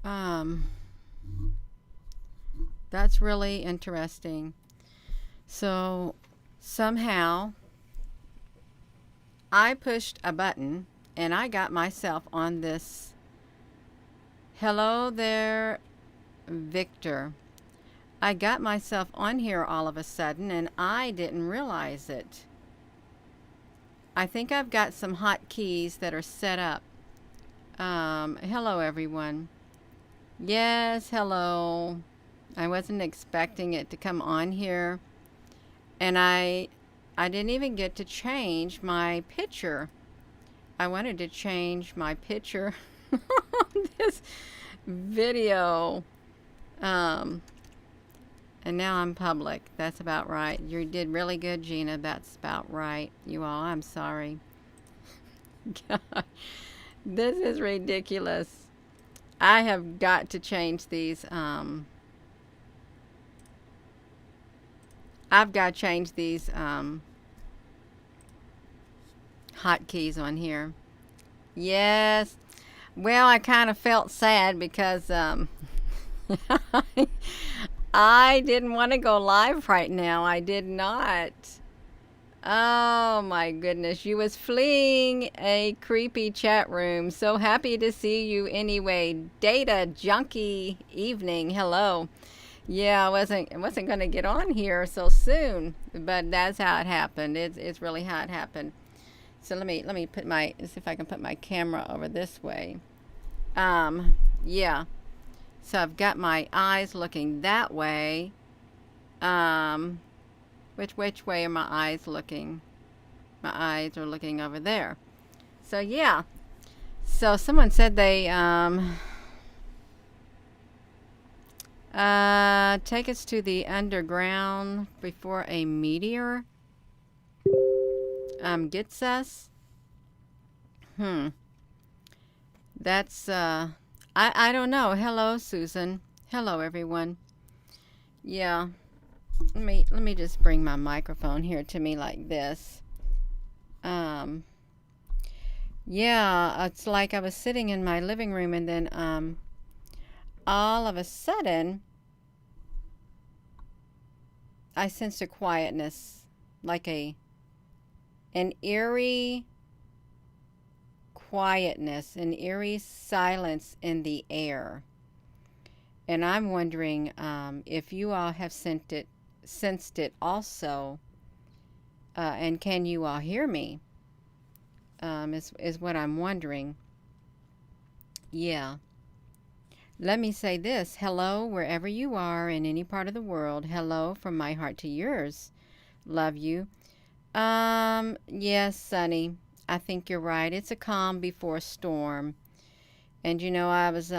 Um, that's really interesting. So somehow I pushed a button and I got myself on this. Hello there, Victor. I got myself on here all of a sudden and I didn't realize it. I think I've got some hotkeys that are set up. Hello, everyone. Yes, hello. I wasn't expecting it to come on here, and I didn't even get to change my picture. I wanted to change my picture on this video. Um, and now I'm public. That's about right. You did really good, Gina. That's about right. You all, I'm sorry. God, this is ridiculous. I have got to change these. I've got to change these hotkeys on here. Yes. Well, I kind of felt sad because I didn't want to go live right now. I did not. Oh my goodness. You was fleeing a creepy chat room. So happy to see you anyway. Data junkie evening. Hello. Yeah, I wasn't going to get on here so soon, but that's how it happened. It's really how it happened. So let me put my see if I can put my camera over this way. Yeah. So I've got my eyes looking that way. Um, which way are my eyes looking? My eyes are looking over there. So yeah. So someone said they take us to the underground before a meteor gets us. Hmm. That's I don't know. Hello, Susan. Hello, everyone. Yeah. Let me just bring my microphone here to me like this. Um. Yeah, it's like I was sitting in my living room and then all of a sudden I sensed a quietness, like an eerie quietness, an eerie silence in the air. And I'm wondering if you all have sensed it also, and can you all hear me? Is what I'm wondering. Yeah. Let me say this. Hello, wherever you are in any part of the world. Hello from my heart to yours. Love you. Yes, Sonny. I think you're right. It's a calm before a storm. And you know, I was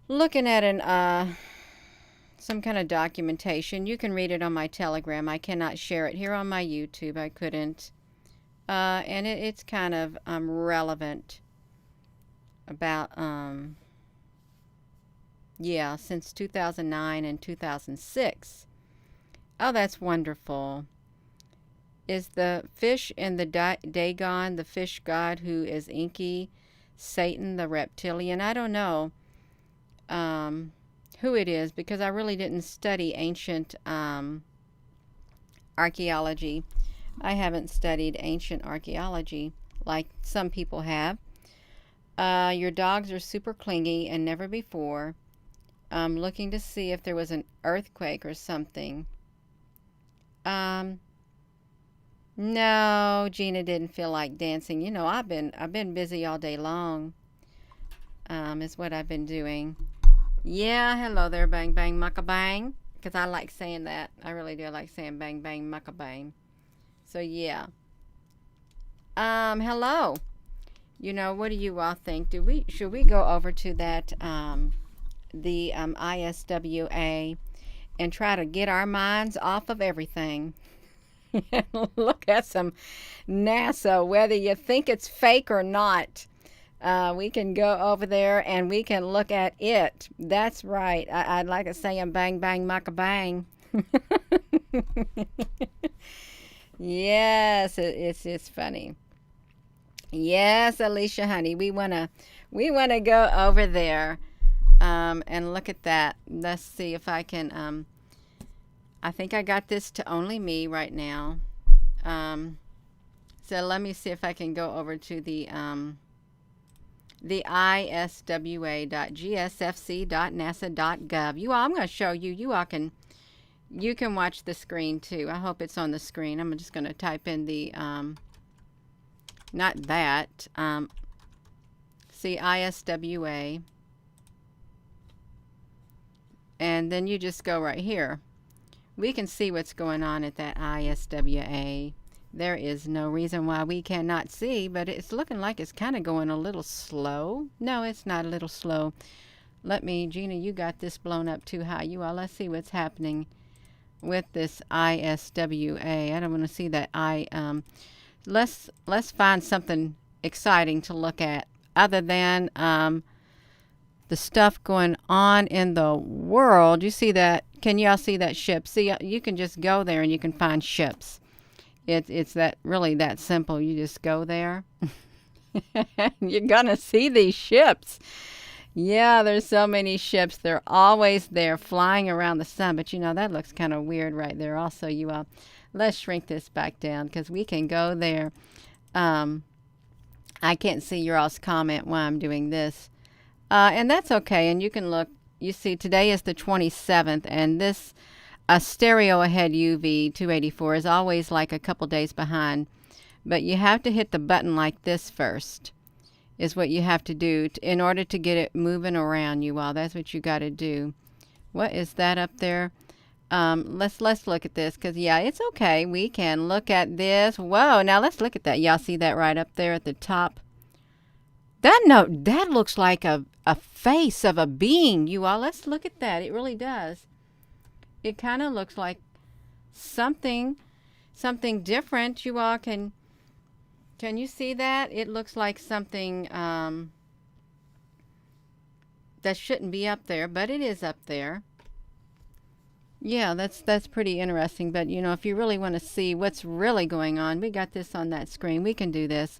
looking at an some kind of documentation. You can read it on my Telegram. I cannot share it here on my YouTube. I couldn't. And it's kind of relevant about yeah, since 2009 and 2006. Oh, that's wonderful. Is the fish in the Dagon the fish god who is inky, Satan the reptilian? I don't know who it is because I really didn't study ancient archaeology. I haven't studied ancient archaeology like some people have. Your dogs are super clingy and never before. I'm looking to see if there was an earthquake or something. Um, no, Gina didn't feel like dancing. You know, I've been busy all day long. Is what I've been doing. Yeah, hello there, bang bang mucka bang. Because I like saying that. I really do. I like saying bang bang mucka bang. So yeah. Hello. You know, what do you all think? Should we go over to that the ISWA and try to get our minds off of everything? Look at some NASA, whether you think it's fake or not. We can go over there and we can look at it. That's right. I'd like to say bang bang mucka bang. Yes, it's funny. Yes, Alicia, honey, we wanna go over there, and look at that. Let's see if I can. I think I got this to only me right now. Um, so let me see if I can go over to the iswa.gsfc.nasa.gov. You all, I'm going to show you. You can watch the screen too. I hope it's on the screen. I'm just going to type in the not that. See ISWA, and then you just go right here. We can see what's going on at that ISWA. There is no reason why we cannot see, but it's looking like it's kind of going a little slow. No, it's not a little slow. Let me, Gina, you got this blown up too high. You all, let's see what's happening with this ISWA. I don't want to see that let's find something exciting to look at other than the stuff going on in the world. You see that? Can y'all see that ship? See, you can just go there and you can find ships. It's that really that simple. You just go there. You're gonna see these ships. Yeah, there's so many ships. They're always there flying around the sun. But you know, that looks kind of weird right there. Also, you all, let's shrink this back down because we can go there. I can't see your all's comment while I'm doing this. And that's okay. And you can look, you see, today is the 27th, and this stereo ahead UV 284 is always like a couple days behind. But you have to hit the button like this first, is what you have to do in order to get it moving around, you all. That's what you got to do. What is that up there? Let's look at this, because yeah, it's okay. We can look at this. Whoa, now let's look at that. Y'all see that right up there at the top? That looks like a face of a being, you all. Let's look at that. It really does. It kind of looks like something different. You all, can you see that? It looks like something that shouldn't be up there, but it is up there. Yeah, that's pretty interesting. But you know, if you really want to see what's really going on, we got this on that screen. We can do this.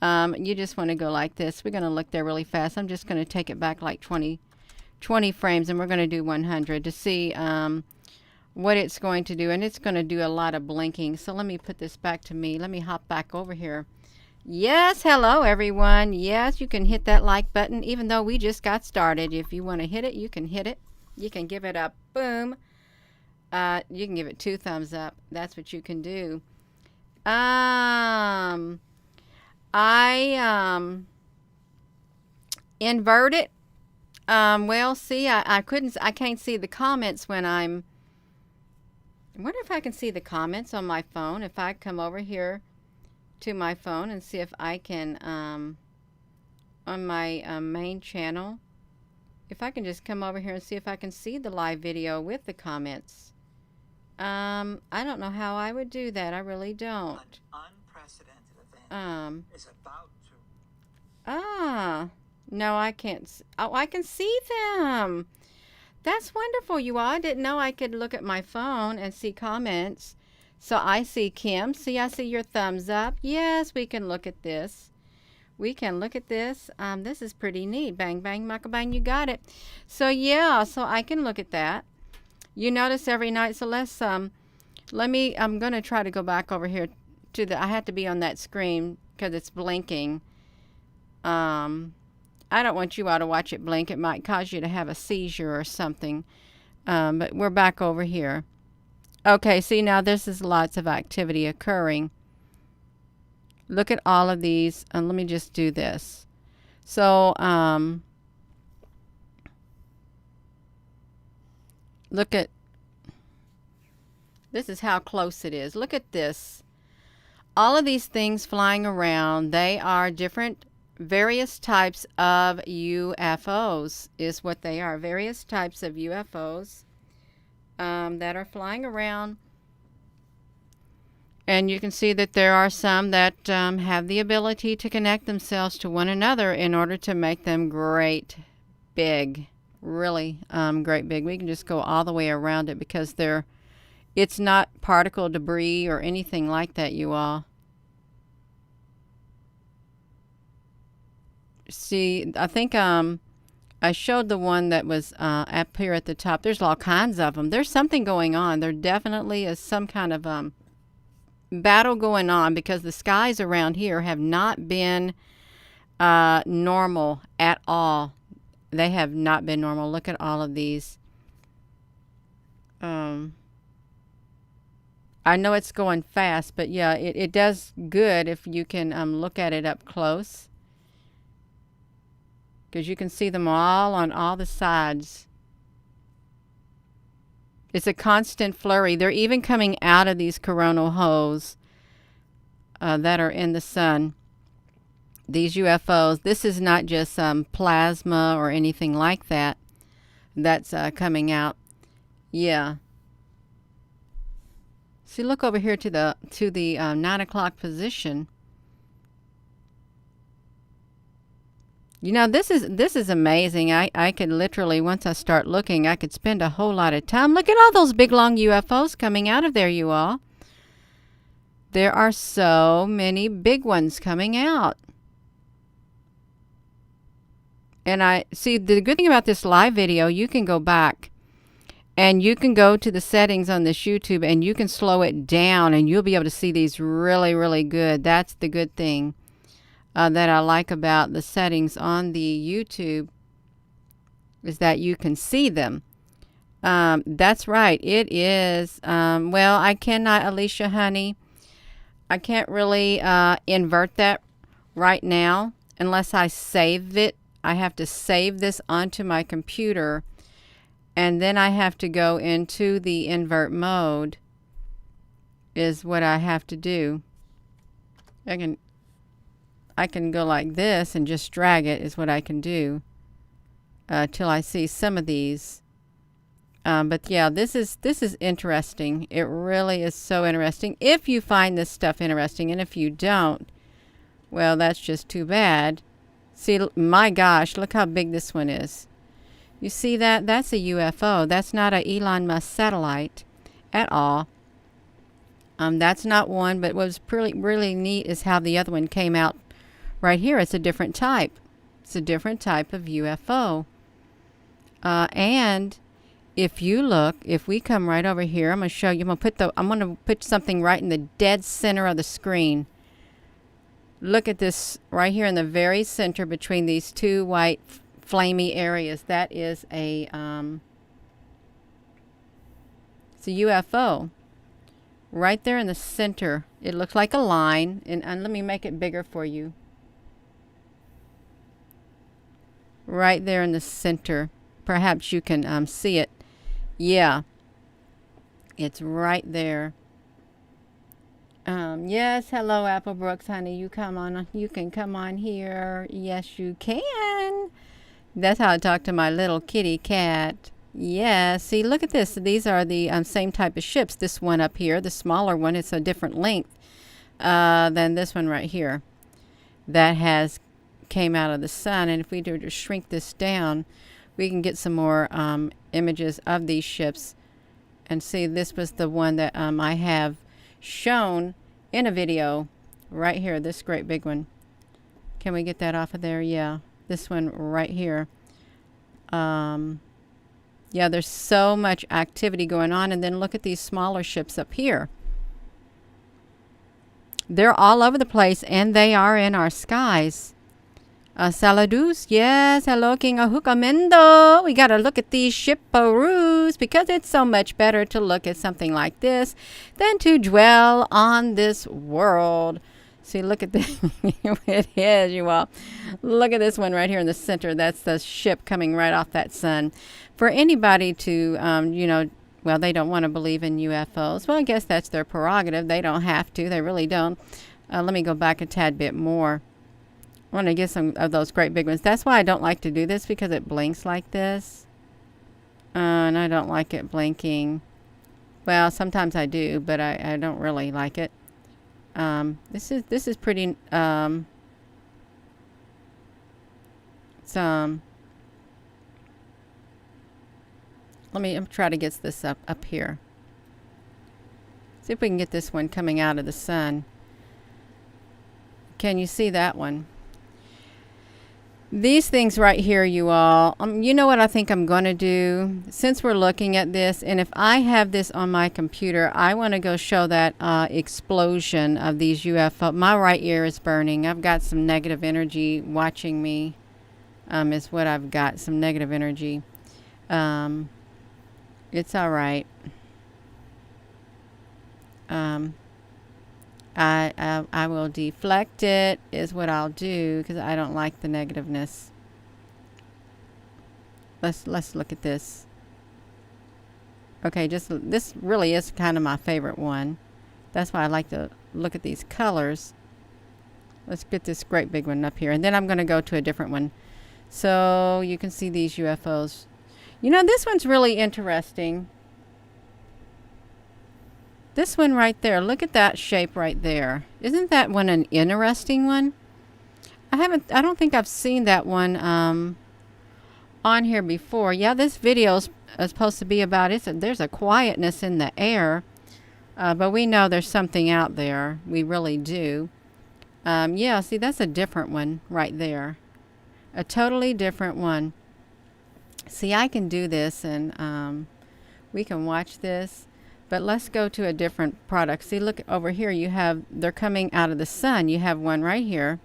You just want to go like this. We're going to look there really fast. I'm just going to take it back like 20 frames, and we're going to do 100 to see what it's going to do. And it's going to do a lot of blinking. So let me put this back to me. Let me hop back over here. Yes, hello everyone. Yes, you can hit that like button even though we just got started. If you want to hit it, you can hit it. You can give it a boom. You can give it 2 thumbs up. That's what you can do. I invert it. Well, see, I can't see the comments when I wonder if I can see the comments on my phone. If I come over here to my phone and see if I can, on my main channel, if I can just come over here and see if I can see the live video with the comments. I don't know how I would do that. I really don't. An unprecedented event is about to. No, I can't. Oh, I can see them. That's wonderful, you all. I didn't know I could look at my phone and see comments. So I see Kim. See, I see your thumbs up. Yes, we can look at this. We can look at this. This is pretty neat. Bang, bang, mucka, bang. You got it. So yeah, so I can look at that. You notice every night. So let me, I'm going to try to go back over here to I have to be on that screen because it's blinking. I don't want you all to watch it blink. It might cause you to have a seizure or something. But we're back over here. Okay, see, now this is lots of activity occurring. Look at all of these, and let me just do this. So, look at, this is how close it is. Look at this. All of these things flying around, they are different, various types of UFOs is what they are. Various types of UFOs that are flying around. And you can see that there are some that have the ability to connect themselves to one another in order to make them great big. Really great big. We can just go all the way around it because it's not particle debris or anything like that, you all. See, I think I showed the one that was up here at the top. There's all kinds of them. There's something going on. There definitely is some kind of battle going on, because the skies around here have not been normal at all. They have not been normal. Look at all of these. I know it's going fast, but yeah, it does good if you can look at it up close, because you can see them all on all the sides. It's a constant flurry. They're even coming out of these coronal holes that are in the sun. These UFOs, this is not just plasma or anything like that that's coming out. Yeah. See, look over here to the 9 o'clock position. You know, this is amazing. I could literally, once I start looking, I could spend a whole lot of time. Look at all those big long UFOs coming out of there, you all. There are so many big ones coming out. And I see, the good thing about this live video, you can go back and you can go to the settings on this YouTube and you can slow it down and you'll be able to see these really, really good. That's the good thing that I like about the settings on the YouTube, is that you can see them. That's right. It is, well, I cannot, Alicia, honey, I can't really invert that right now unless I save it. I have to save this onto my computer, and then I have to go into the invert mode is what I have to do. I can go like this and just drag it is what I can do till I see some of these. But yeah, this is interesting. It really is so interesting. If you find this stuff interesting, and if you don't, well, that's just too bad. See, my gosh, look how big this one is. You see that? That's a UFO. That's not a Elon Musk satellite at all. That's not one, but what was really neat is how the other one came out right here. It's a different type. It's a different type of UFO. And if you look, if we come right over here, I'm going to show you. I'm going to put something right in the dead center of the screen. Look at this right here in the very center between these two white flamey areas. That is it's a UFO. Right there in the center. It looks like a line. And let me make it bigger for you. Right there in the center. Perhaps you can see it. Yeah. It's right there. Yes, hello, Apple Brooks, honey. You can come on here. Yes, you can. That's how I talk to my little kitty cat. Yeah, see, look at this. These are the same type of ships. This one up here, the smaller one, it's a different length than this one right here. That came out of the sun. And if we do to shrink this down, we can get some more images of these ships. And see, this was the one that I have shown in a video right here, this great big one. Can we get that off of there? Yeah, this one right here. Yeah, there's so much activity going on. And then look at these smaller ships up here. They're all over the place, and they are in our skies. Saladus, yes, hello, King Ahukamendo. We got to look at these shipperoos, because it's so much better to look at something like this than to dwell on this world. See, look at this. It is, you all. Look at this one right here in the center. That's the ship coming right off that sun. For anybody to, well, they don't want to believe in UFOs. Well, I guess that's their prerogative. They don't have to. They really don't. Let me go back a tad bit more. I want to get some of those great big ones. That's why I don't like to do this, because it blinks like this. And I don't like it blinking. Well, sometimes I do, but I don't really like it. This is pretty, let me try to get this up here. See if we can get this one coming out of the sun. Can you see that one? These things right here, you all, you know what I think I'm going to do? Since we're looking at this, and if I have this on my computer, I want to go show that explosion of these UFO. My right ear is burning. I've got some negative energy watching me, is what I've got, some negative energy. It's all right. I will deflect it is what I'll do, because I don't like the negativeness. Let's look at this. Okay, just this really is kind of my favorite one. That's why I like to look at these colors. Let's get this great big one up here, and then I'm going to go to a different one so you can see these UFOs. You know, this one's really interesting. This one right there, look at that shape right there. Isn't that one an interesting one? I don't think I've seen that one on here before. Yeah, this video is supposed to be about it. There's a quietness in the air, but we know there's something out there. We really do. Yeah, see, that's a different one right there. A totally different one. See, I can do this, and we can watch this. But let's go to a different product. See, look over here. You have, they're coming out of the sun. You have one right here.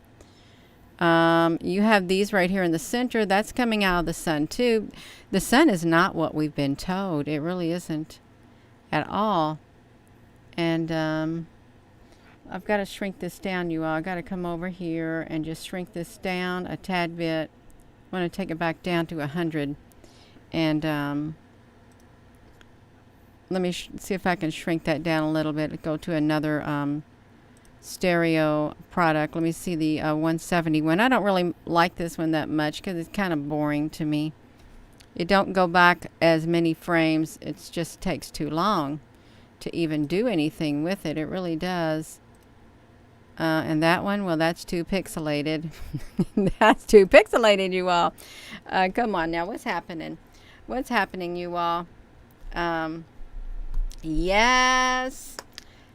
You have these right here in the center. That's coming out of the sun too. The sun is not what we've been told. It really isn't at all. And I've got to shrink this down, you all. I've got to come over here and just shrink this down a tad bit. I want to take it back down to 100. And let me see if I can shrink that down a little bit. Go to another stereo product. Let me see the 171. I don't really like this one that much because it's kind of boring to me. It don't go back as many frames. It just takes too long to even do anything with it. It really does. And that one, well, that's too pixelated. That's too pixelated, you all. Come on now, what's happening? What's happening, you all? Yes.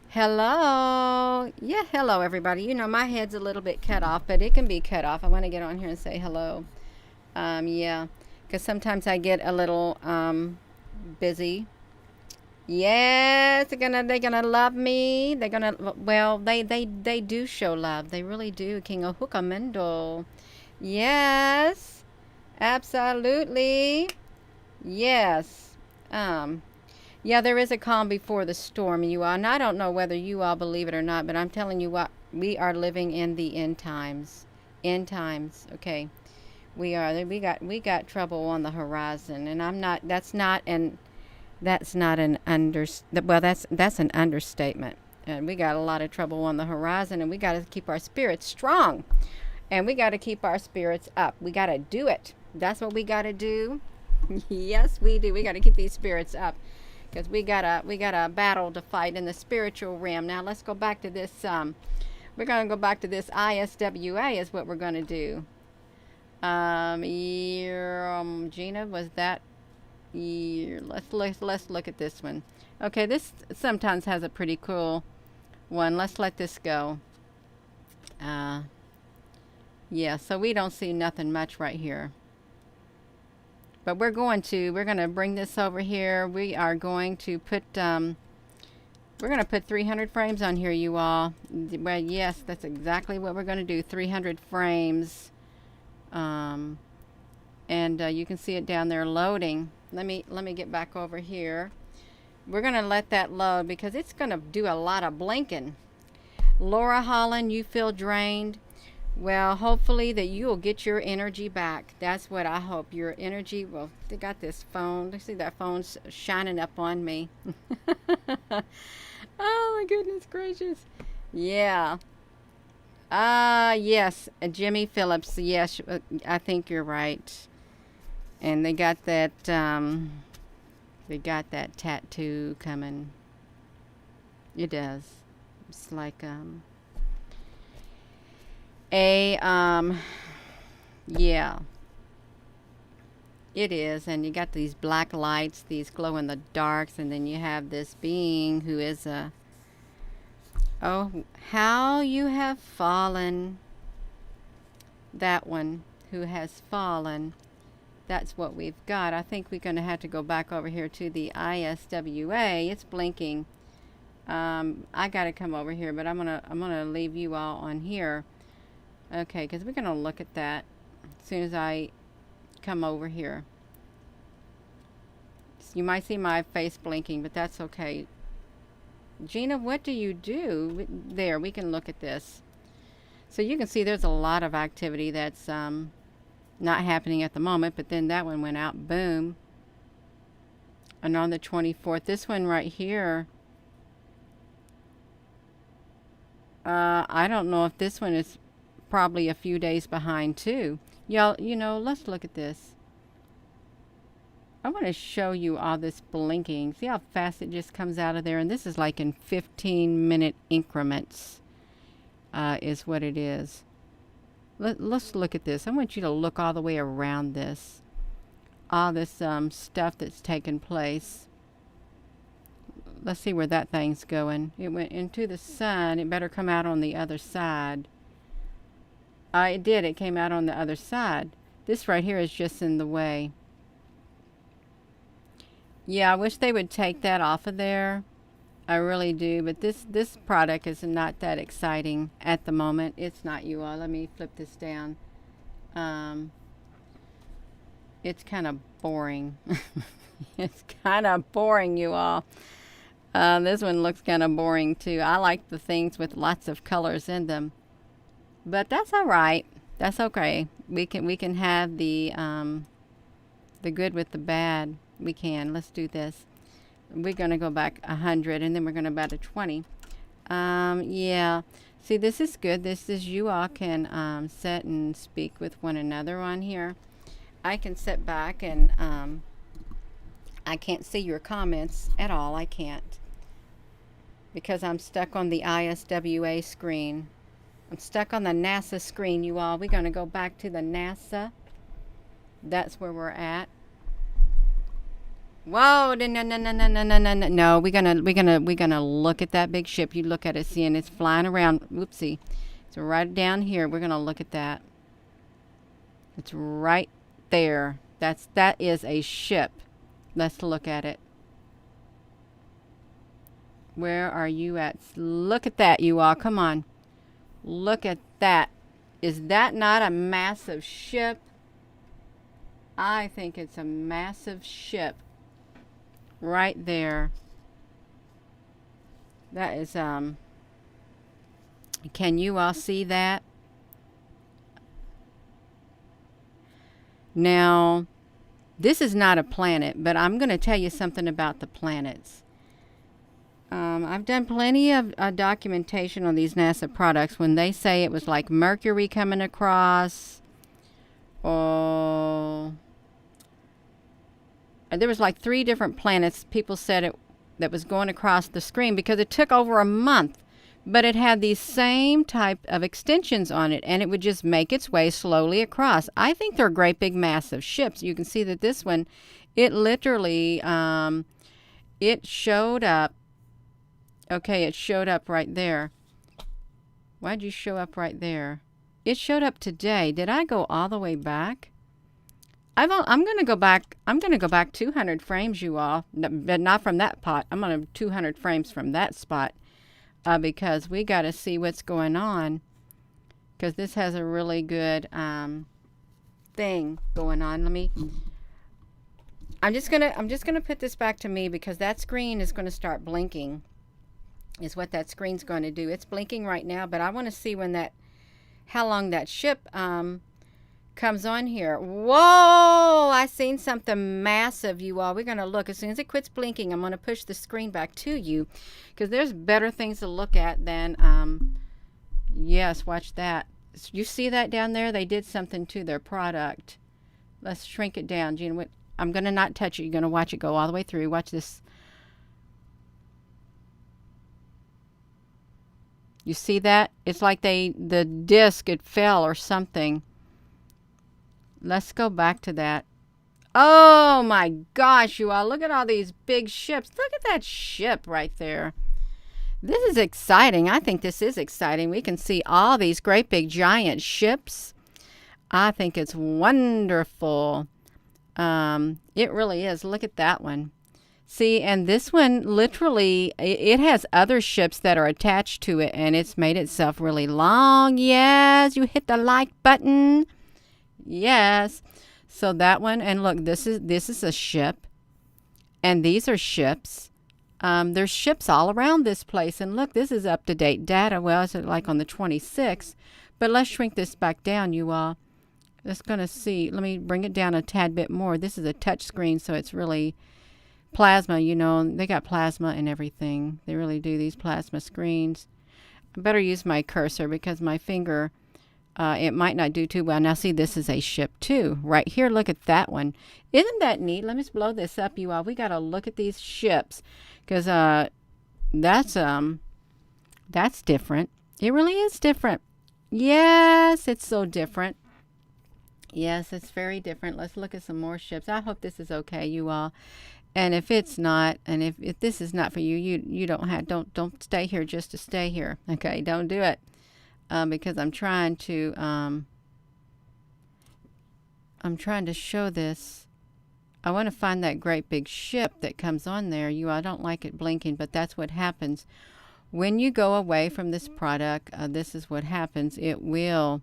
Hello. Yeah, hello, everybody. You know, my head's a little bit cut off, but it can be cut off. I want to get on here and say hello. Yeah, because sometimes I get a little busy. Yes, they're gonna love me. They're gonna, well, they do show love. They really do. King Ohukamendo. Yes, absolutely. Yes. Yeah, there is a calm before the storm, you all. And I don't know whether you all believe it or not, but I'm telling you what, we are living in the end times. End times, okay. We are. We got trouble on the horizon, and that's an understatement. And we got a lot of trouble on the horizon, and we got to keep our spirits strong, and we got to keep our spirits up. We got to do it. That's what we got to do. Yes, we do. We got to keep these spirits up, because we got a battle to fight in the spiritual realm. Now let's go back to this. We're going to go back to this ISWA is what we're going to do. Gina, was that? Let's look at this one. Okay, this sometimes has a pretty cool one. Let's let this go. Yeah, so we don't see nothing much right here. But we're going to bring this over here. We are going to put, we're going to put 300 frames on here, you all. Well, yes, that's exactly what we're going to do, 300 frames. And you can see it down there loading. Let me get back over here. We're going to let that load because it's going to do a lot of blinking. Laura Holland, you feel drained? Well, hopefully that you will get your energy back. That's what I hope. Your energy. Well, they got this phone. They see that phone's shining up on me. Oh my goodness gracious. Yeah. Yes, Jimmy Phillips. Yes, I think you're right. And they got that tattoo coming. It does. It's like yeah. It is, and you got these black lights, these glow in the darks, and then you have this being who is oh, how you have fallen. That one, who has fallen. That's what we've got. I think we're going to have to go back over here to the ISWA. It's blinking. I got to come over here, but I'm gonna leave you all on here. Okay, because we're going to look at that as soon as I come over here. You might see my face blinking, but that's okay. Gina, what do you do? There, we can look at this. So you can see there's a lot of activity that's not happening at the moment, but then that one went out, boom. And on the 24th, this one right here, I don't know if this one is probably a few days behind too. Y'all, you know, let's look at this. I want to show you all this blinking. See how fast it just comes out of there? And this is like in 15-minute increments is what it is. Let's look at this. I want you to look all the way around this. All this stuff that's taken place. Let's see where that thing's going. It went into the sun. It better come out on the other side. It did. It came out on the other side. This right here is just in the way. Yeah, I wish they would take that off of there. I really do. But this product is not that exciting at the moment. It's not, you all. Let me flip this down. It's kind of boring. It's kind of boring, you all. This one looks kind of boring too. I like the things with lots of colors in them. But that's all right. That's okay. We can have the good with the bad. We can. Let's do this. We're going to go back 100 and then we're going to back to 20. Yeah. See, this is good. This is you all can sit and speak with one another on here. I can sit back and I can't see your comments at all. I can't. Because I'm stuck on the ISWA screen. I'm stuck on the NASA screen, you all. We're going to go back to the NASA. That's where we're at. Whoa, no, we're gonna look at that big ship. You look at it, see, and it's flying around. Whoopsie. So right down here, we're gonna look at that. It's right there. That is a ship. Let's look at it. Where are you at? Look at that, you all. Come on. Look at that. Is that not a massive ship? I think it's a massive ship. Right there. That is, can you all see that? Now, this is not a planet, but I'm going to tell you something about the planets. I've done plenty of documentation on these NASA products when they say it was like Mercury coming across. Oh, there was like 3 different planets. People said it that was going across the screen because it took over a month. But it had these same type of extensions on it, and it would just make its way slowly across. I think they're great big massive ships. You can see that this one, it literally, it showed up. Okay, it showed up right there. Why'd you show up right there? It showed up today. Did I go all the way back? I'm going to go back. I'm going to go back 200 frames, you all, but not from that pot. I'm going to 200 frames from that spot. Because we got to see what's going on, because this has a really good thing going on. I'm just gonna put this back to me, because that screen is going to start blinking. Is what that screen's going to do. It's blinking right now, but I want to see how long that ship comes on here. Whoa! I seen something massive, you all. We're going to look. As soon as it quits blinking, I'm going to push the screen back to you, because there's better things to look at than, yes, watch that. You see that down there? They did something to their product. Let's shrink it down, Gina. I'm going to not touch it. You're going to watch it go all the way through. Watch this. You see that? It's like the disc, it fell or something. Let's go back to that. Oh my gosh, you all. Look at all these big ships. Look at that ship right there. This is exciting. I think this is exciting. We can see all these great big giant ships. I think it's wonderful. It really is. Look at that one. See, and this one literally, it has other ships that are attached to it, and it's made itself really long. Yes, you hit the like button. Yes. So that one, and look, this is a ship, and these are ships. There's ships all around this place, and look, this is up-to-date data. Well, it's like on the 26th, but let's shrink this back down, you all. Let's gonna see. Let me bring it down a tad bit more. This is a touch screen, so it's really plasma, you know. They got plasma and everything. They really do, these plasma screens. I better use my cursor because my finger, it might not do too well. Now see, this is a ship too. Right here, look at that one. Isn't that neat? Let me just blow this up, you all. We got to look at these ships because that's different. It really is different. Yes, it's so different. Yes, it's very different. Let's look at some more ships. I hope this is okay, you all. And if it's not, and if this is not for you, you don't stay here just to stay here. Okay, don't do it. Because I'm trying to show this. I want to find that great big ship that comes on there. I don't like it blinking, but that's what happens when you go away from this product. This is what happens. It will.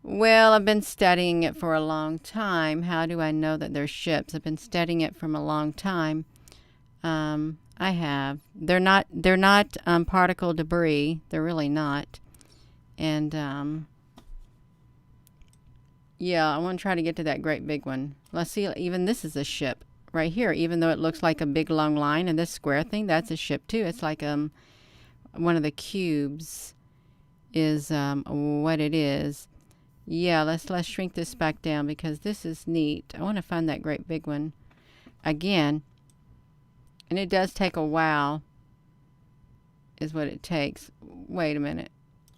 Well, I've been studying it for a long time. How do I know that they're ships? I've been studying it from a long time. I have. They're not particle debris. They're really not. And yeah, I want to try to get to that great big one. Let's see. Even this is a ship right here. Even though it looks like a big long line, and this square thing, that's a ship too. It's like one of the cubes is what it is. Yeah, let's shrink this back down because this is neat. I want to find that great big one again. And it does take a while is what it takes. Wait a minute.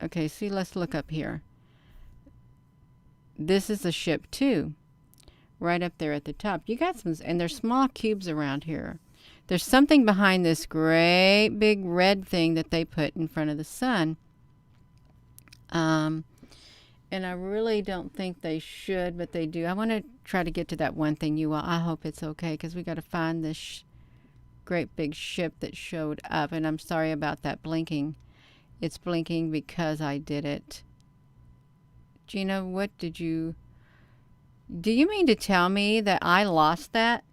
Okay, see, let's look up here. This is a ship too. Right up there at the top. You got some, and there's small cubes around here. There's something behind this great big red thing that they put in front of the sun. And I really don't think they should, but they do. I want to try to get to that one thing, you all. I hope it's okay because we got to find this great big ship that showed up. And I'm sorry about that blinking. It's blinking because I did it. Gina, do you mean to tell me that I lost that?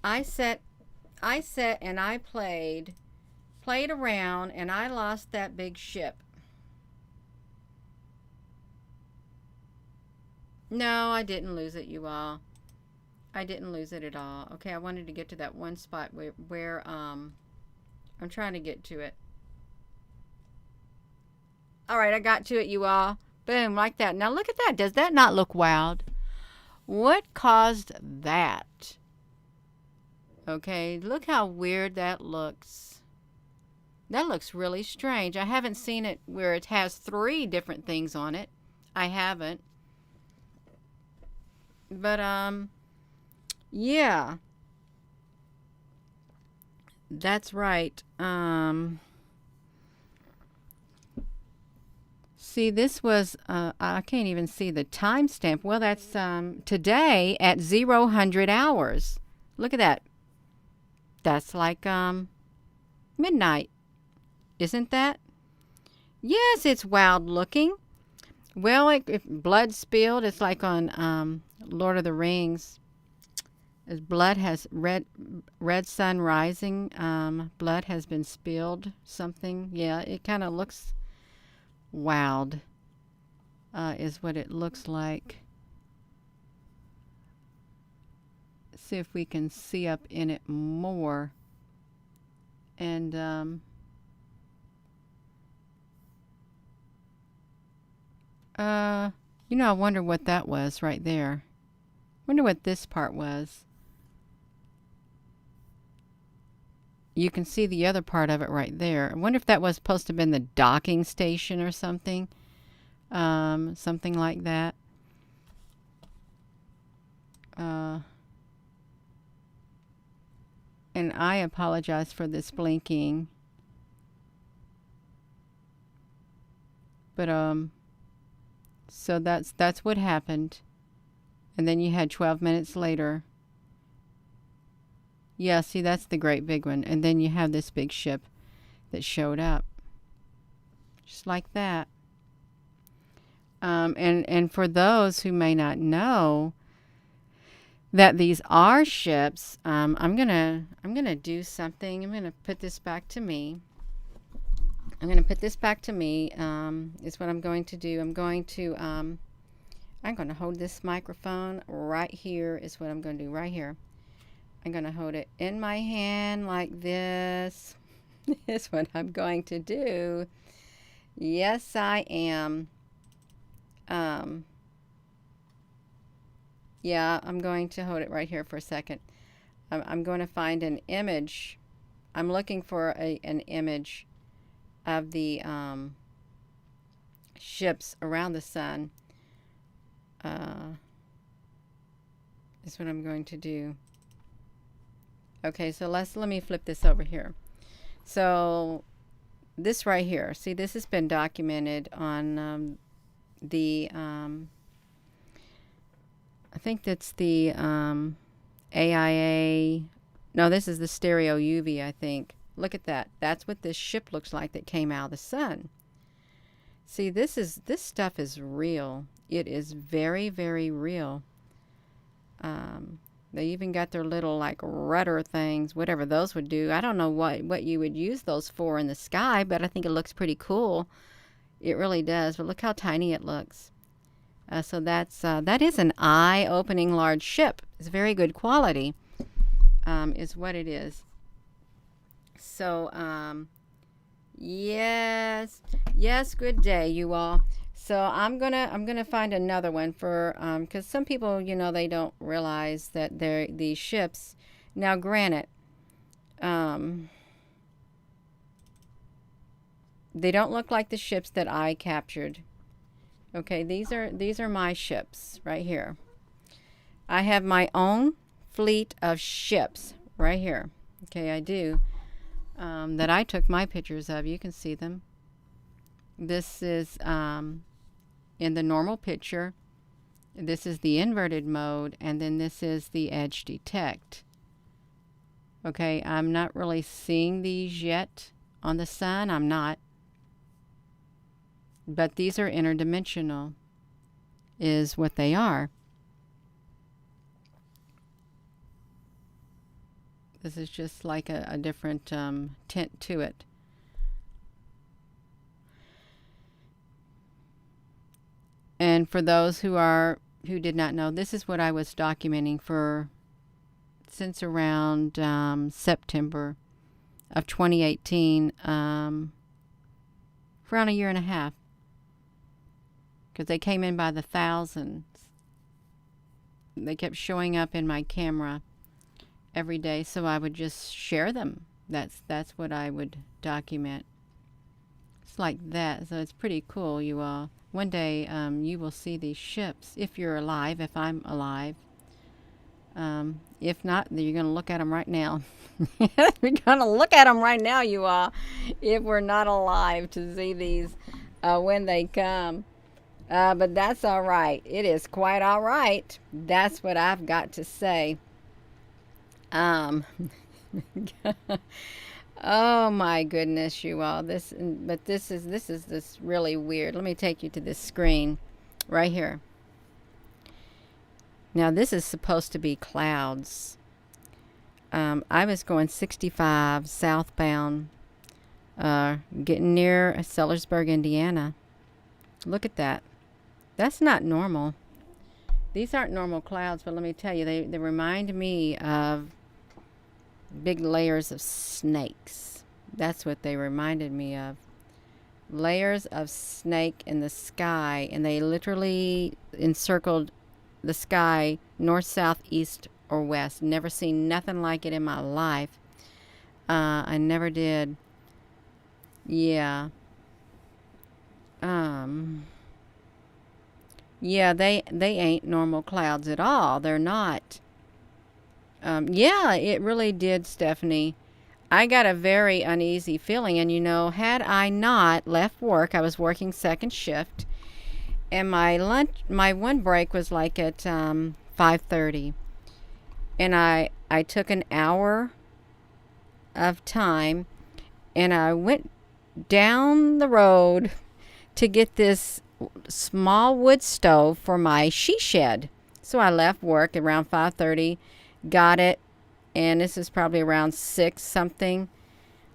I sat and I played around and I lost that big ship. No, I didn't lose it, you all. I didn't lose it at all. Okay, I wanted to get to that one spot where I'm trying to get to it. All right, I got to it, you all. Boom, like that. Now look at that. Does that not look wild? What caused that? Okay, look how weird that looks. That looks really strange. I haven't seen it where it has 3 different things on it. I haven't. But yeah, that's right. See, this was I can't even see the timestamp. Well, that's today at 0000 hours. Look at that. That's like midnight, isn't that? Yes, it's wild looking. Well, if blood spilled, it's like on Lord of the Rings. As blood has red sun rising, blood has been spilled. Something, yeah. It kind of looks wild. Is what it looks like. See if we can see up in it more. And I wonder what that was right there. Wonder what this part was. You can see the other part of it right there. I wonder if that was supposed to have been the docking station or something. Something like that. And I apologize for this blinking. But So that's what happened. And then you had 12 minutes later. Yeah, see, that's the great big one. And then you have this big ship that showed up. Just like that. And for those who may not know that these are ships, I'm gonna do something. I'm gonna put this back to me. Is what I'm going to do. I'm going to hold this microphone right here. Is what I'm going to do right here. I'm going to hold it in my hand like this. Is what I'm going to do. Yes, I am. Yeah, I'm going to hold it right here for a second. I'm going to find an image. I'm looking for an image of the ships around the sun. Is what I'm going to do. Okay, so let me flip this over here. So this right here, see, this has been documented on the I think that's the AIA. No, this is the stereo UV, I think. Look at that. That's what this ship looks like that came out of the sun. See, this stuff is real. It is very, very real. They even got their little like rudder things, whatever those would do. I don't know what you would use those for in the sky, but I think it looks pretty cool. It really does. But look how tiny it looks. So that is an eye-opening large ship. It's very good quality, is what it is. So yes, good day, you all. So I'm gonna find another one for because some people, they don't realize that they're these ships. Now, granted, they don't look like the ships that I captured. Okay, these are my ships right here. I have my own fleet of ships right here. Okay, I do. That I took my pictures of. You can see them. This is in the normal picture. This is the inverted mode, and then this is the edge detect. Okay, I'm not really seeing these yet on the sun. I'm not. But these are interdimensional, is what they are. This is just like a different tint to it. And for those who did not know, this is what I was documenting since around September of 2018, for around a year and a half. Because they came in by the thousands. They kept showing up in my camera every day, so I would just share them. That's what I would document. It's like that, so it's pretty cool, you all. One day you will see these ships, if you're alive, if I'm alive. If not, you're going to look at them right now. We're going to look at them right now, you all, if we're not alive to see these when they come. But that's all right. It is quite all right. That's what I've got to say. Oh my goodness, you all. This is really weird. Let me take you to this screen right here. Now this is supposed to be clouds. I was going 65 southbound, getting near Sellersburg, Indiana. Look at that. That's not normal. These aren't normal clouds, but let me tell you, they remind me of big layers of snakes. That's what they reminded me of. Layers of snake in the sky, and they literally encircled the sky north, south, east, or west. Never seen nothing like it in my life. I never did. Yeah. Yeah, they ain't normal clouds at all. They're not. Yeah, it really did, Stephanie. I got a very uneasy feeling, and had I not left work, I was working second shift, And my one break was like at 5:30, and I took an hour of time, and I went down the road to get this small wood stove for my she shed. So I left work around 5:30, got it, and this is probably around 6 something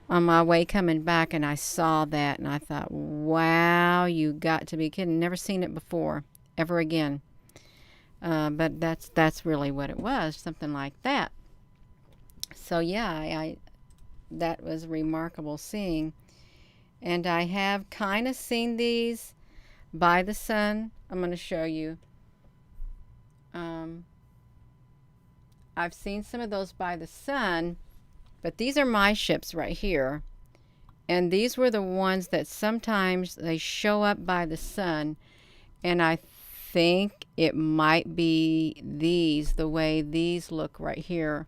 on my way coming back, and I saw that and I thought, wow, you got to be kidding. Never seen it before, ever again. But that's really what it was, something like that. So yeah, I that was remarkable seeing. And I have kind of seen these by the sun. I'm going to show you. I've seen some of those by the sun, but these are my ships right here. And these were the ones that sometimes they show up by the sun. And I think it might be these, the way these look right here,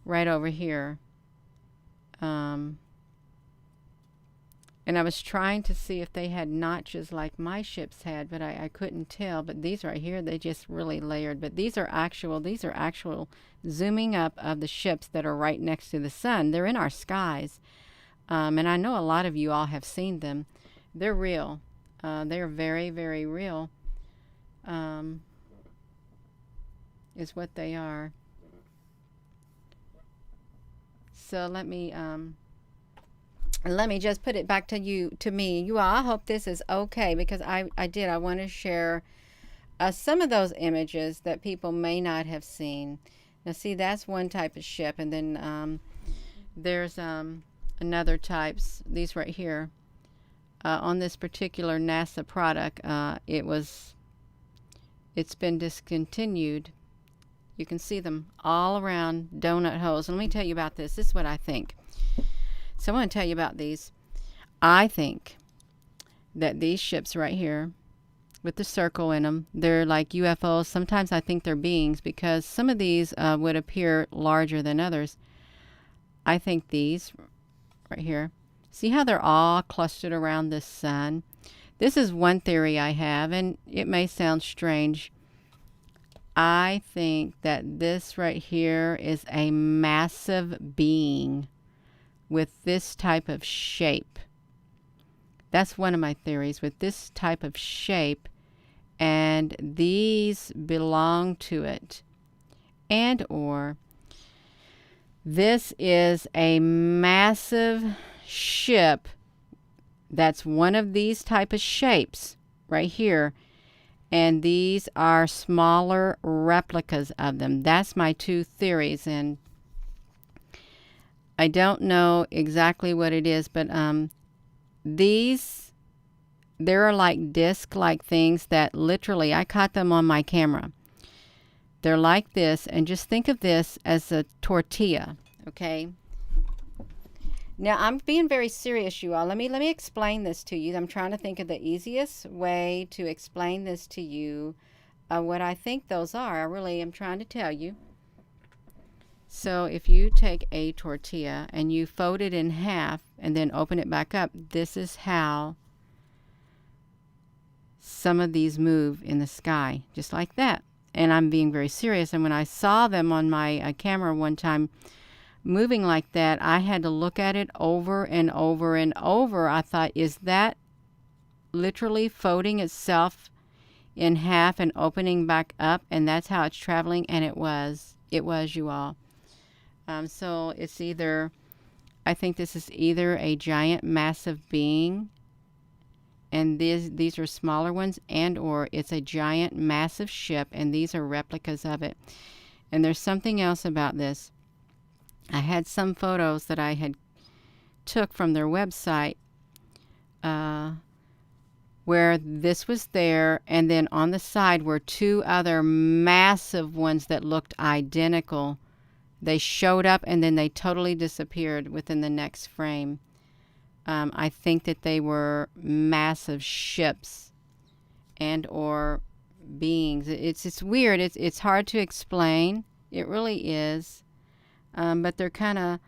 right over here. And I was trying to see if they had notches like my ships had, but I couldn't tell. But these right here, they just really layered. But these are actual zooming up of the ships that are right next to the sun. They're in our skies. And I know a lot of you all have seen them. They're real. They're very, very real, is what they are. So let me just put it back to me. You all, I hope this is okay, because I want to share some of those images that people may not have seen. Now see, that's one type of ship, and then there's another types, these right here. On this particular NASA product, it's been discontinued. You can see them all around donut holes. And let me tell you about this. This is what I think. So I want to tell you about these. I think that these ships right here with the circle in them, they're like UFOs. Sometimes I think they're beings, because some of these would appear larger than others. I think these right here, see how they're all clustered around the sun? This is one theory I have, and it may sound strange. I think that this right here is a massive being with this type of shape. That's one of my theories, with this type of shape, and these belong to it. And or this is a massive ship that's one of these type of shapes right here, and these are smaller replicas of them. That's my two theories, and I don't know exactly what it is, but these, there are like disc-like things that literally, I caught them on my camera. They're like this, and just think of this as a tortilla, okay? Now, I'm being very serious, you all. Let me explain this to you. I'm trying to think of the easiest way to explain this to you, what I think those are. I really am trying to tell you. So if you take a tortilla and you fold it in half and then open it back up, this is how some of these move in the sky, just like that. And I'm being very serious. And when I saw them on my camera one time, moving like that, I had to look at it over and over and over. I thought, is that literally folding itself in half and opening back up, and that's how it's traveling? And it was, you all. So it's either, I think this is either a giant massive being, and these are smaller ones, and or it's a giant massive ship, and these are replicas of it. And there's something else about this. I had some photos that I had took from their website where this was there, and then on the side were two other massive ones that looked identical. They showed up and then they totally disappeared within the next frame. I think that they were massive ships and or beings. It's weird. It's hard to explain. It really is. But they're kind of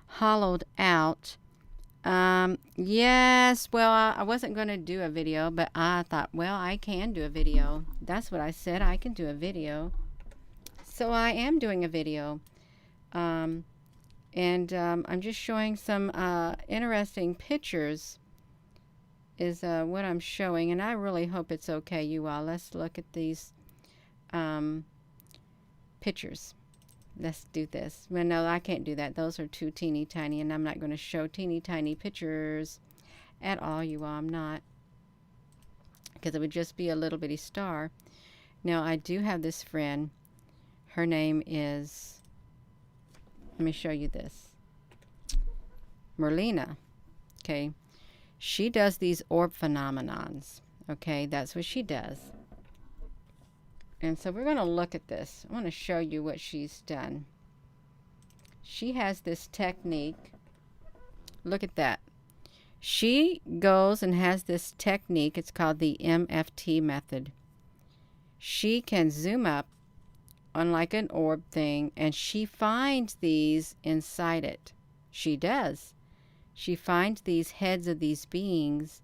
hollowed out. Yes, well, I wasn't going to do a video, but I thought, well, I can do a video. That's what I said. I can do a video. So I am doing a video. I'm just showing some interesting pictures is what I'm showing, and I really hope it's okay, you all. Let's look at these pictures. Let's do this. Well, no, I can't do that. Those are too teeny tiny, and I'm not going to show teeny tiny pictures at all, you all. I'm not, because it would just be a little bitty star. Now, I do have this friend. Her name is, let me show you this, Merlina. Okay, she does these orb phenomenons. Okay, that's what she does. And so we're going to look at this. I want to show you what she's done. She has this technique. Look at that. She goes and has this technique. It's called the MFT method. She can zoom up on like an orb thing, and she finds these inside it. She does. She finds these heads of these beings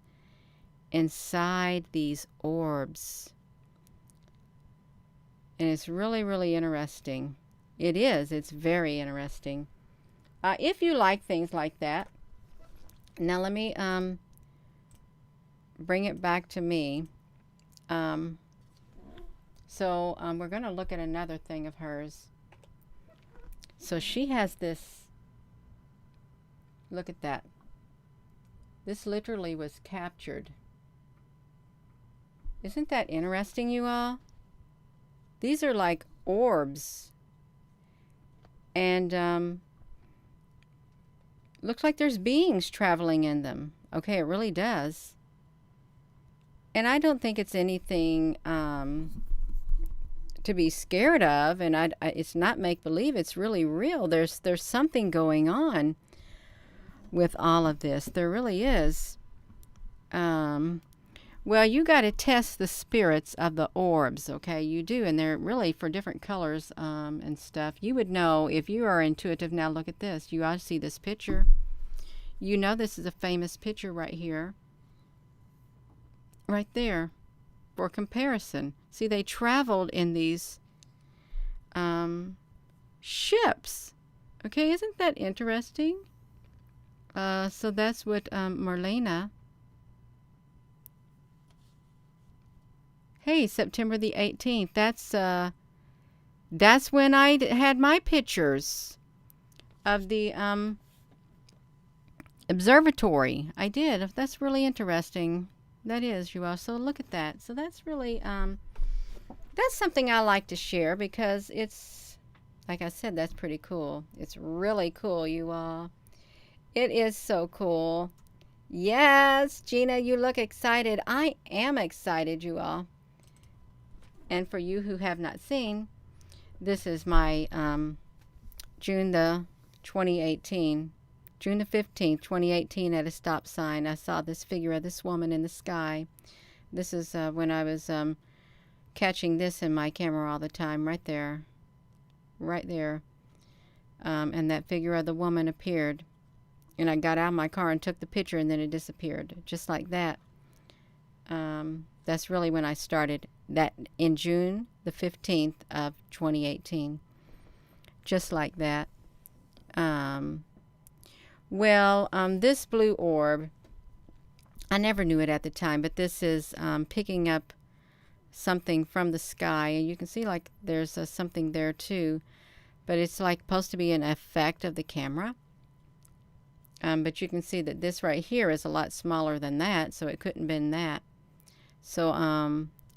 inside these orbs. And it's really, really interesting. It is. It's very interesting. If you like things like that. Now let me bring it back to me. We're going to look at another thing of hers. So she has this. Look at that. This literally was captured. Isn't that interesting, you all? These are like orbs. And looks like there's beings traveling in them. Okay, it really does. And I don't think it's anything to be scared of. And it's not make-believe. It's really real. There's something going on with all of this. There really is. Well, you got to test the spirits of the orbs, okay? You do, and they're really for different colors and stuff. You would know if you are intuitive. Now look at this. You ought to see this picture. You know this is a famous picture right here. Right there. For comparison. See, they traveled in these ships. Okay, isn't that interesting? So that's what Merlina. Hey, September the 18th. That's when I had my pictures of the observatory. I did. That's really interesting. That is, you all. So look at that. So that's really that's something I like to share because it's, like I said, that's pretty cool. It's really cool, you all. It is so cool. Yes, Gina, you look excited. I am excited, you all. And for you who have not seen, this is my June the 15th, 2018 at a stop sign. I saw this figure of this woman in the sky. This is when I was catching this in my camera all the time, right there. Right there. And that figure of the woman appeared. And I got out of my car and took the picture, and then it disappeared. Just like that. That's really when I started. That in June the 15th of 2018. Just like that. This blue orb, I never knew it at the time, but this is picking up something from the sky. And you can see like there's something there too. But it's like supposed to be an effect of the camera. But you can see that this right here is a lot smaller than that, so it couldn't have been that. So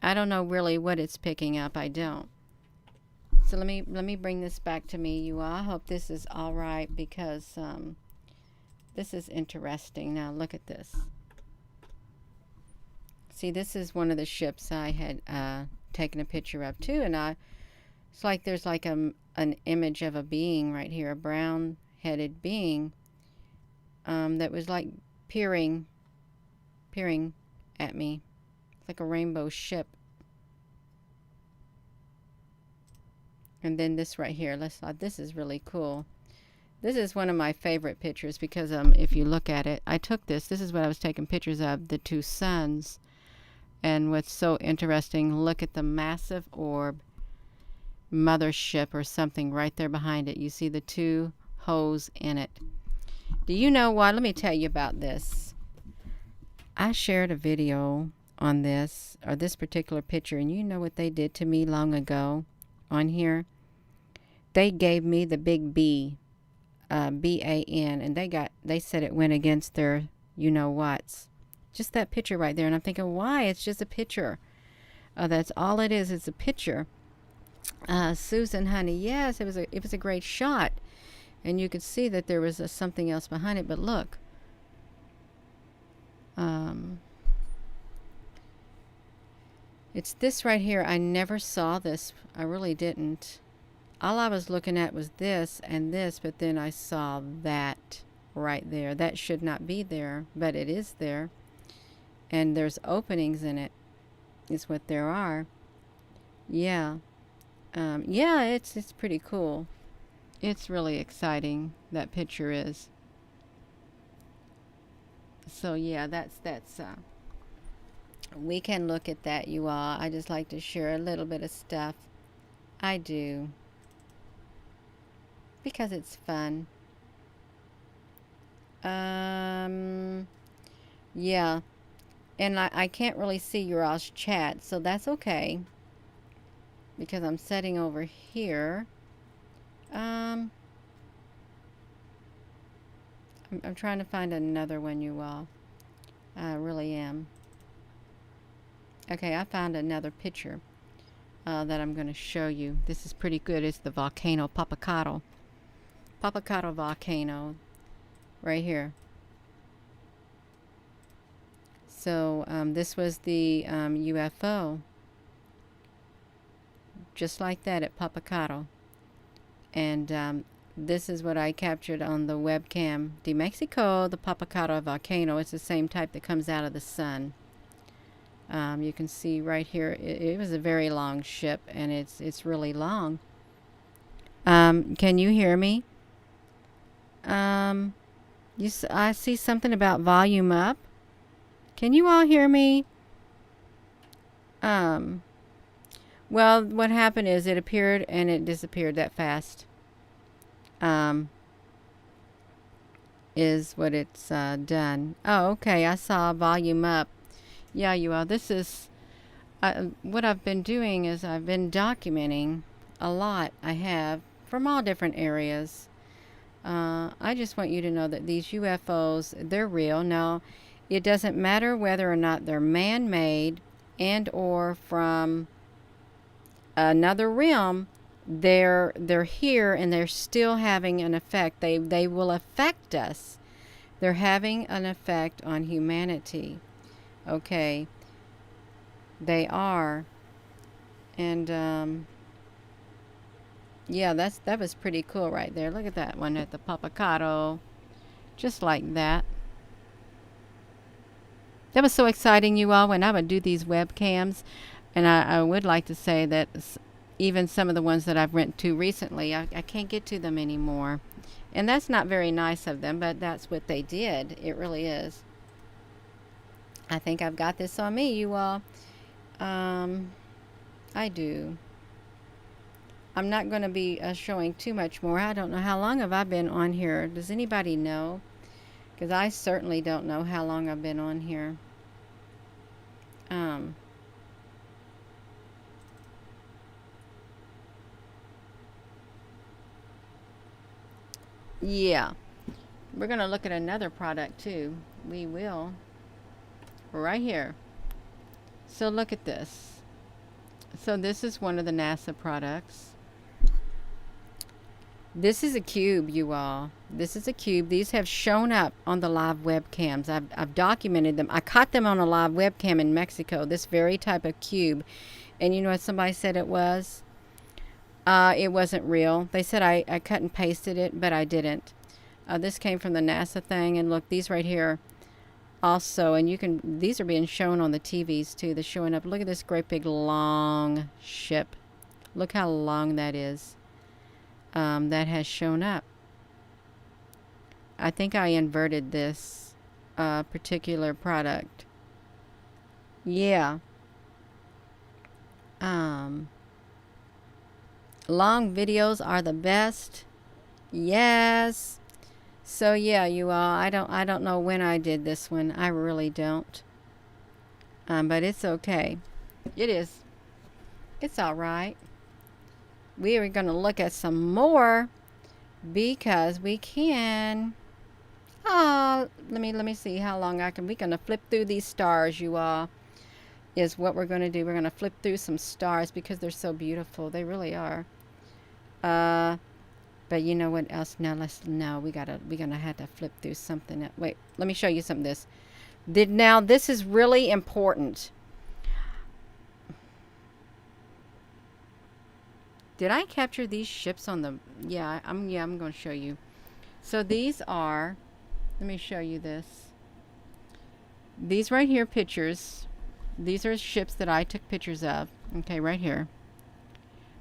I don't know really what it's picking up. I don't. So let me bring this back to me, you all. I hope this is all right because this is interesting. Now look at this. See, this is one of the ships I had taken a picture of too, and it's like there's like an image of a being right here, a brown-headed being that was like peering at me. It's like a rainbow ship. And then this right here, this is really cool. This is one of my favorite pictures because if you look at it, I took this. This is what I was taking pictures of, the two suns. And what's so interesting, look at the massive orb, mothership or something right there behind it. You see the two holes in it. Do you know what? Let me tell you about this. I shared a video on this, or this particular picture, and you know what they did to me long ago on here? They gave me the big B, B-A-N, and they said it went against their you-know-whats. Just that picture right there, and I'm thinking, why? It's just a picture. That's all it is. It's a picture. Susan, honey, yes, it was a great shot, and you could see that there was something else behind it. But look, it's this right here. I never saw this. I really didn't. All I was looking at was this and this, but then I saw that right there. That should not be there, but it is there. And there's openings in it, is what there are. Yeah. Yeah, it's pretty cool. It's really exciting, that picture is. So yeah, that's we can look at that, you all. I just like to share a little bit of stuff. I do. Because it's fun. Yeah. And I can't really see your all's chat, so that's okay. Because I'm setting over here. I'm trying to find another one, you all. I really am. Okay, I found another picture that I'm going to show you. This is pretty good. It's the volcano Popocatépetl. Popocatépetl volcano. Right here. So this was the UFO. Just like that at Popocatépetl. And this is what I captured on the webcam de Mexico, the Popocatépetl volcano. It's the same type that comes out of the sun. You can see right here, it was a very long ship, and it's really long. Can you hear me? I see something about volume up. Can you all hear me? Well, what happened is it appeared and it disappeared that fast. Is what it's done. Oh, okay. I saw volume up. Yeah, you all. This is what I've been doing is I've been documenting a lot. I have from all different areas. I just want you to know that these UFOs, they're real. Now, it doesn't matter whether or not they're man-made and or from another realm. They're here and they're still having an effect. They will affect us. They're having an effect on humanity. Okay. They are. And yeah, that was pretty cool right there. Look at that one at the Popocatépetl. Just like that. That was so exciting, you all, when I would do these webcams. And I would like to say that even some of the ones that I've went to recently, I can't get to them anymore. And that's not very nice of them, but that's what they did. It really is. I think I've got this on me, you all. I do. I'm not going to be showing too much more. I don't know how long have I been on here. Does anybody know? Because I certainly don't know how long I've been on here. Yeah. We're going to look at another product too. We will. Right here. So look at this. So this is one of the NASA products. This is a cube, you all. This is a cube. These have shown up on the live webcams. I've documented them. I caught them on a live webcam in Mexico, this very type of cube. And you know what somebody said it was? It wasn't real. They said I cut and pasted it, but I didn't. This came from the NASA thing. And look, these right here also. And these are being shown on the TVs too. They're showing up. Look at this great big long ship. Look how long that is. That has shown up. I think I inverted this particular product. Yeah. Long videos are the best. Yes. So yeah, you all, I don't know when I did this one. I really don't. But it's okay. It is. It's all right. We are going to look at some more because we can. Oh, let me see how long I can. We're going to flip through these stars, you all. Is what we're going to do. We're going to flip through some stars because they're so beautiful. They really are. But you know what else? Now we're gonna have to flip through something. Wait, let me show you some of this. Now this is really important. Did I capture these ships on the? Yeah, I'm going to show you. So these are. Let me show you this. These right here pictures. These are ships that I took pictures of. Okay, right here.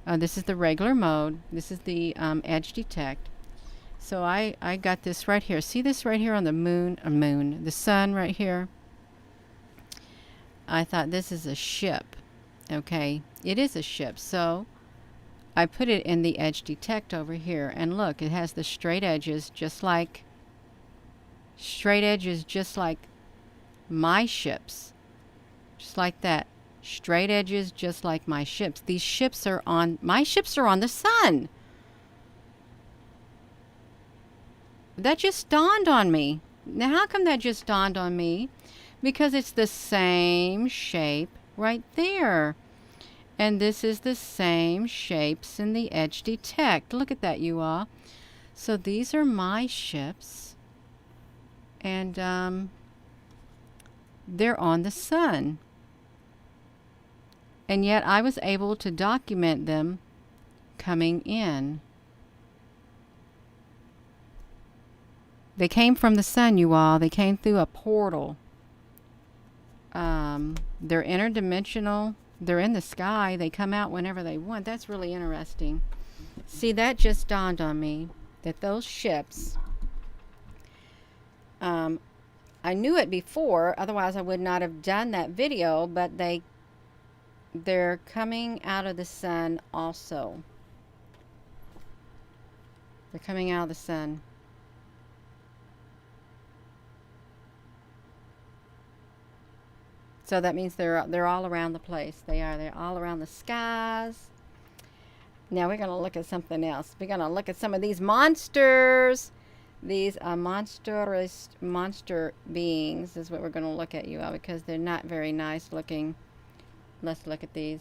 This is the regular mode. This is the edge detect. So I got this right here. See this right here on the moon, the sun right here. I thought this is a ship. Okay, it is a ship. So I put it in the edge detect over here, and look, it has the straight edges just like my ships, just like that. Straight edges just like my ships. These ships are on, my ships are on the sun. That just dawned on me. Now how come that just dawned on me? Because it's the same shape right there. And this is the same shapes in the edge detect. Look at that, you all. So these are my ships. And they're on the sun. And yet I was able to document them coming in. They came from the sun, you all. They came through a portal. They're interdimensional. They're in the sky. They come out whenever they want. That's really interesting. See, that just dawned on me that those ships, I knew it before, otherwise I would not have done that video, but they're coming out of the sun also. They're coming out of the sun. So that means they're all around the place. They're all around the skies. Now we're going to look at something else. We're going to look at some of these monsters. These monster beings is what we're going to look at, you all, because they're not very nice looking. Let's look at these.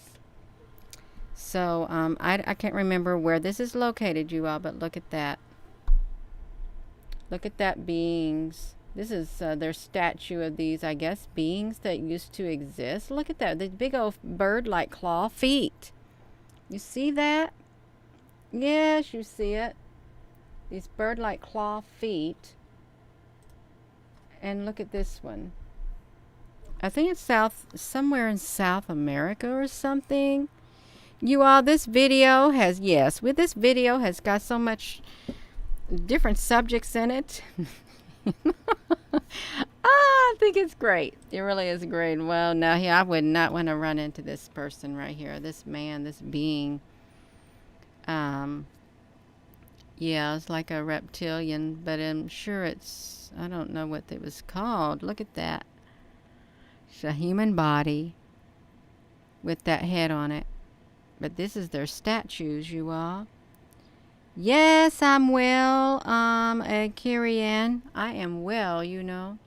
So I can't remember where this is located, you all, but look at that. Look at that beings. This is their statue of these, I guess, beings that used to exist. Look at that. The big old bird-like claw feet. You see that? Yes, you see it. These bird-like claw feet. And look at this one. I think it's somewhere in South America or something. You all, this video has got so much different subjects in it. I think it's great. It really is great. Well, now here, I would not want to run into this person right here. This man, this being. Yeah, it's like a reptilian, but I'm sure I don't know what it was called. Look at that. It's a human body with that head on it. But this is their statues, you all. Yes, I'm well, Carrie Ann. I am well, you know.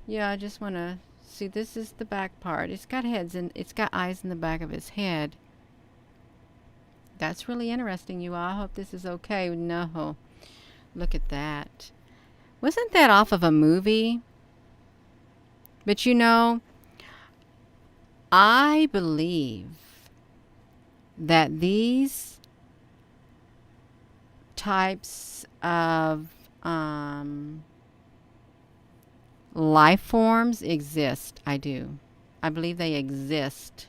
Yeah, I just want to see. This is the back part. It's got eyes in the back of his head. That's really interesting, you all. I hope this is okay. No, look at that. Wasn't that off of a movie? But you know, I believe that these types of life forms exist. I do. I believe they exist.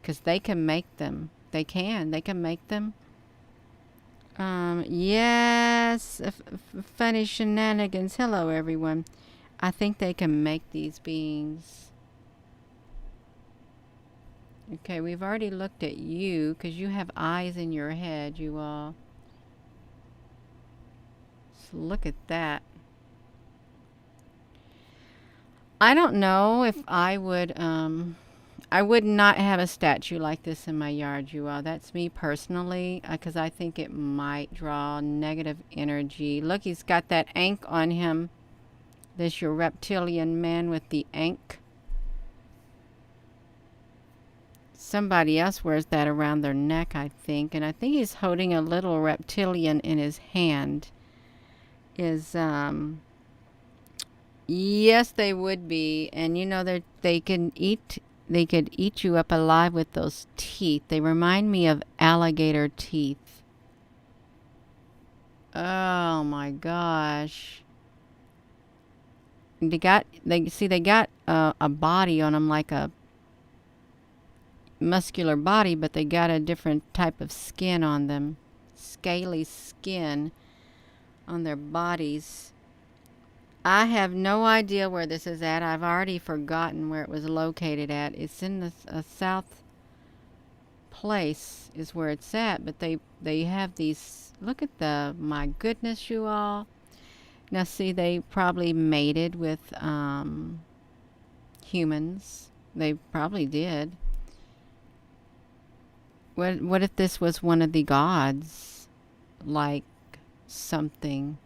Because they can make them. They can make them. Yes. Yes, funny shenanigans. Hello, everyone. I think they can make these beings. Okay, we've already looked at you because you have eyes in your head, you all. So look at that. I don't know if I would not have a statue like this in my yard, you all. That's me personally, because I think it might draw negative energy. Look, he's got that ink on him. This your reptilian man with the ink. Somebody else wears that around their neck, I think. And I think he's holding a little reptilian in his hand. Yes, they would be. And you know, they could eat you up alive with those teeth. They remind me of alligator teeth. Oh my gosh. They got a body on them, like a muscular body, but they got a different type of skin on them. Scaly skin on their bodies. I have no idea where this is at. I've already forgotten where it was located at. It's in the south place is where it's at, but they have these. Look at my goodness, you all. Now see, they probably mated with humans. They probably did. What if this was one of the gods? Like something.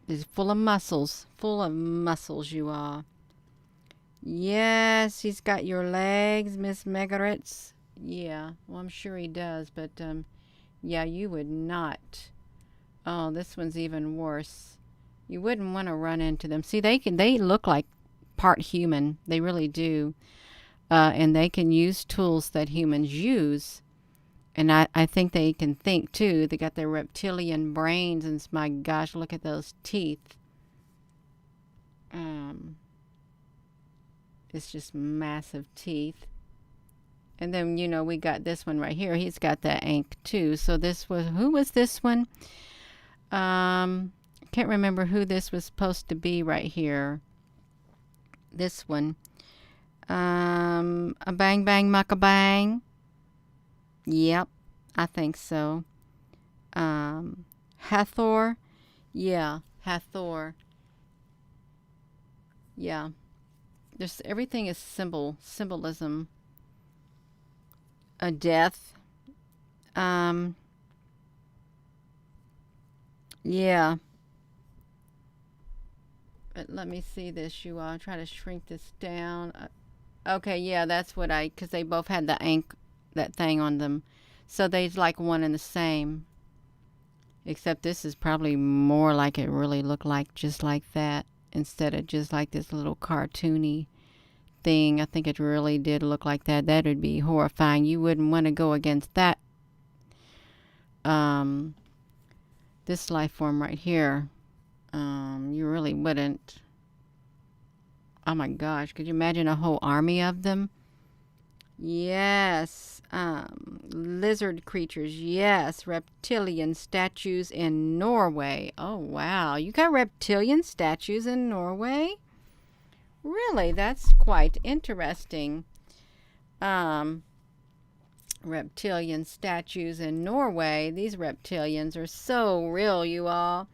It's full of muscles. Full of muscles, you are. Yes, he's got your legs, Miss Megaritz. Yeah, well, I'm sure he does, but, yeah, you would not. Oh, this one's even worse. You wouldn't want to run into them. See, they look like part human. They really do. And they can use tools that humans use. And I think they can think, too. They got their reptilian brains, and my gosh, look at those teeth. It's just massive teeth. And then, you know, we got this one right here. He's got that ink, too. So who was this one? I can't remember who this was supposed to be right here. This one. A bang bang muck a bang. Yep, I think so. Hathor. Yeah, Hathor. Yeah. Everything is symbolism. A death. Yeah. But let me see this, you all. Try to shrink this down. Okay, yeah, that's what because they both had the ink, that thing on them. So they's like one and the same. Except this is probably more like it really looked like, just like that, instead of just like this little cartoony thing. I think it really did look like that. That would be horrifying. You wouldn't want to go against that. This life form right here. You really wouldn't. Oh my gosh, could you imagine a whole army of them? Yes. Lizard creatures. Yes. Reptilian statues in Norway. Oh, wow. You got reptilian statues in Norway? Really? That's quite interesting. Reptilian statues in Norway. These reptilians are so real, you all.